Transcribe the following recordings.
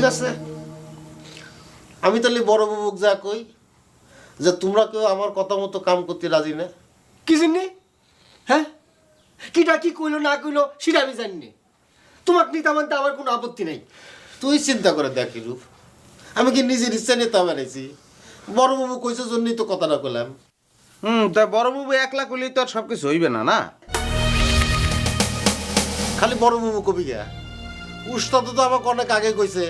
ঠিক আছে, আমি তাহলে বড় বাবুক যা কই যে তোমরা কেউ আমার কথা মতো কাম করতে রাজি না। কি জানি? হ্যাঁ, কিটা কি কইলো না কইলো সেটা আমি জানি না। তোমাকে নিতে মানতে আমার কোনো আপত্তি নাই। তুই চিন্তা করে দেখি রূপ, আমি কি নিজের ইচ্ছা নিতে বানাইছি? বড় বাবু কইছে জন্যই তো কথাটা কইলাম। তা বড় বাবু একলা করলেই তো আর সবকিছু হইবে না না। খালি বড় বাবু কবি গা, উস্তাদ তো আমাকে অনেক আগে কইছে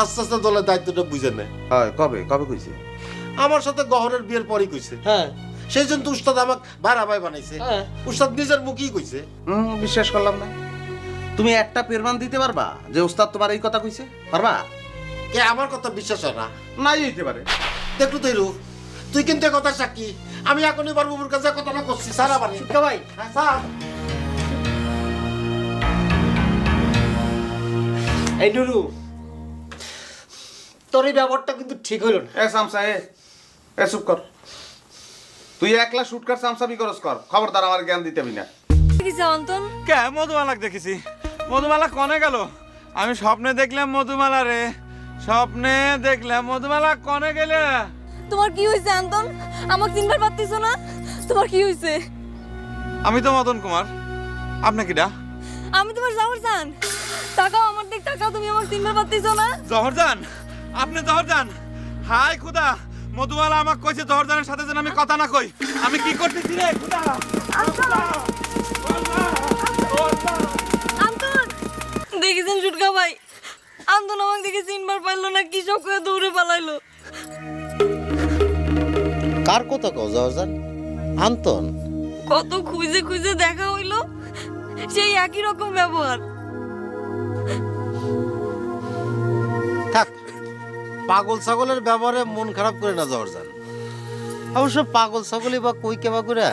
আস্তে আস্তে দলের দায়িত্বটা বুঝে নেয়। হয় কবে কবে কইছে? আমার সাথে গহরের বিয়ের পরই কইছে। হ্যাঁ, সেই জন্য তো উস্তাদ আমাকে ভাড়া ভাই বানাইছে। হ্যাঁ। উস্তাদ নিজের মুখেই কইছে। বিশ্বাস করলাম না। তুমি একটা প্রমাণ দিতে পারবা যে ওস্তাদ তোমার এই কথা কইছে? পারবা? কে আমার কথা বিশ্বাস হয় না? নাই হইতে পারে। দেখলু তুই রূপ, তুই কিন্তু কথা সাক্ষী। আমি এখনই বড় বাবুর কাছে কথাটা করছি। সারা বাড়ি ভাই। হ্যাঁ স্যার। এই নুরু, তোর এই ব্যবহারটা কিন্তু ঠিক হইল না। এ সামসা এ চুপ কর। তুই একলা শুট কর, সামসাবি করস কর। খবরদার আমার জ্ঞান দিতে হবি না। দেখেছি অন্তন? কে মধুমালাক দেখেছি? মধুমালা কনে গেল? আমি স্বপ্নে দেখলাম মধুমালা রে, স্বপ্নে দেখলাম মধুমালা কনে গেলে? তোমার কি হয়েছে অন্তন? আমাকে চিনবার পারতেছো না? তোমার কি হয়েছে? আমি তো মদন কুমার। আপনি কিডা? আমি তোমার জহরজান। তাকাও আমার দিক, তাকাও। তুমি আমাকে চিনবার পারতেছো না? জহরজান? আপনি জহরজান? হাই খুদা, মধুমালা আমাকে কইছে জহরজানের সাথে যেন আমি কথা না কই। আমি কি করতেছি রে খুদা? অন্তন, দেখেছেন সুটকা ভাই? অন্তন আমাকে দেখে চিনবার পারলো না, কি সব করে দৌড়ে পালাইলো। কার কথা কও জহরজান? আন্তন? কত খুঁজে খুঁজে দেখা হইলো, সেই একই রকম ব্যবহার। থাক, পাগল ছাগলের ব্যবহারে মন খারাপ করে না জহরজান। অবশ্য পাগল ছাগলই বা কই কেবা করে।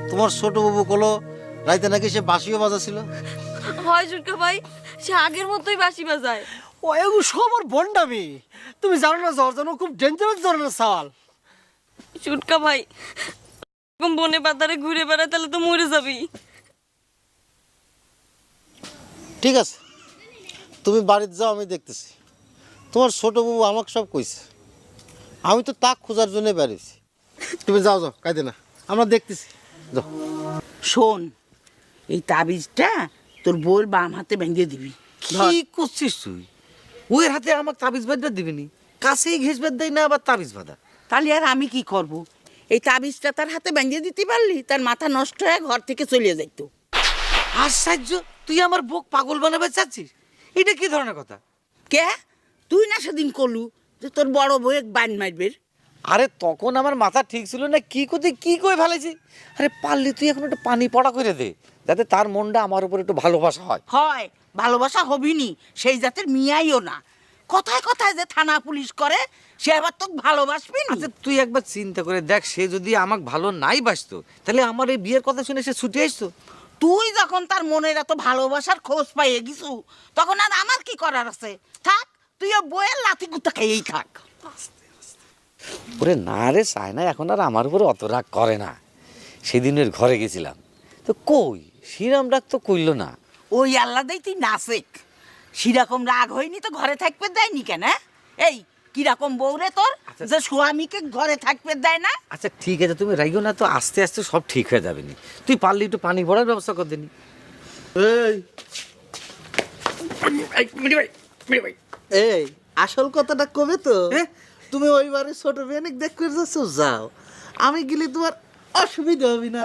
তোমার ছোট বাবু কলো রাইতে নাকি সে বাঁশিও বাজাছিল। হয় সুটকা ভাই, সে আগের মতোই বাঁশি বাজায়। ও এগু সবার বন্ডামি। তুমি জানো না জর্জন খুব ডেঞ্জারাস ধরনের সওয়াল। সুটকা ভাই এরকম বনে পাতারে ঘুরে বেড়ায় তাহলে তো মরে যাবি। ঠিক আছে, তুমি বাড়িতে যাও, আমি দেখতেছি। তোমার ছোট বাবু আমাকে সব কইছে, আমি তো তাক খোঁজার জন্য বেরিয়েছি। তুমি যাও যাও, কাঁদে না, আমরা দেখতেছি। যাও। শোন, এই তাবিজটা তোর বউর বাম হাতে ভেঙে দিবি। কি করছিস তুই? ওর হাতে আমাকে তাবিজ বাঁধা দিবিনি? কাছেই ঘেস বাঁধ দেয় না আবার তাবিজ বাঁধা। তাহলে আর আমি কি করব? এই তাবিজটা তার হাতে ভেঙে দিতে পারলি তার মাথা নষ্ট হয়ে ঘর থেকে চলে যাইতো। আশ্চর্য, তুই আমার বুক পাগল বানাবে চাচ্ছিস? এটা কি ধরনের কথা? কে? তুই না সেদিন কলু যে তোর বড় বউ এক বান মারবে। আরে তখন আমার মাথা ঠিক ছিল না, কি করতে কি কই ফেলেছি। আরে পারলি তুই এখন একটু পানি পড়া করে দে, যাতে তার মনটা আমার উপর একটু ভালোবাসা হয়। হয়, ভালোবাসা হবিনি, সেই জাতের মিয়াইও না। কথায় কথায় যে থানা পুলিশ করে, সে আবার তোকে ভালোবাসবি না? আচ্ছা তুই একবার চিন্তা করে দেখ, সে যদি আমাকে ভালো নাই বাসতো তাহলে আমার এই বিয়ের কথা শুনে সে ছুটে আসতো। তুই যখন তার মনের এত ভালোবাসার খোঁজ পাইয়ে গেছু, তখন আর আমার কি করার আছে? থাক, তুইও বইয়ের লাথি গুতা খেয়েই থাক। ওরে না রে, চায় না এখন আর আমার উপরে অত রাগ করে না। সেদিনের ঘরে গেছিলাম তো কই শ্রীরাম রাগ তো কইল না। ওই আল্লাদেই তুই নাসেক। সেরকম রাগ হয়নি তো ঘরে থাকতে দেয়নি কেন? এই কিরকম বউরে তোর যে স্বামীকে ঘরে থাকতে দেয় না? আচ্ছা ঠিক আছে, তুমি রাইও না তো, আস্তে আস্তে সব ঠিক হয়ে যাবে নি। তুই পারলি একটু পানি ভরার ব্যবস্থা করে দিনি। এই আসল কথাটা কবে তো? তুমি ওইবারে ছোট মেয়ে দেখ করে যাচ্ছ, যাও, আমি গেলে তোমার অসুবিধা হবে না।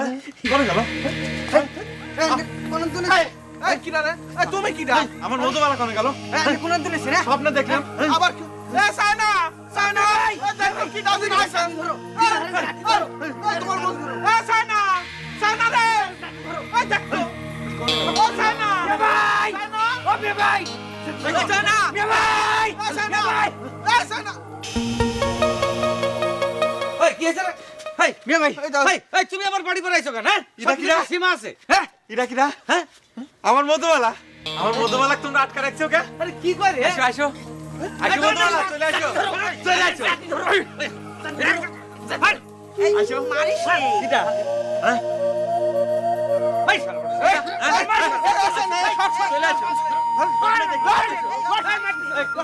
তুমি কিডা? আমার মধুমালা কনে গেল? স্বপ্নে দেখলাম। আবার তুমি আমার বাড়ি পর আইছো কেন? সীমা আছে। আমার মধুমালা, আমার মধুমালা তোমরা আটকা রাখছো কে? আরে কি করে? আসো আসো আসো মধুমালা, চলে আসো চলে আসো। আসো মারিস কিটা? হ্যাঁ চলে আসো।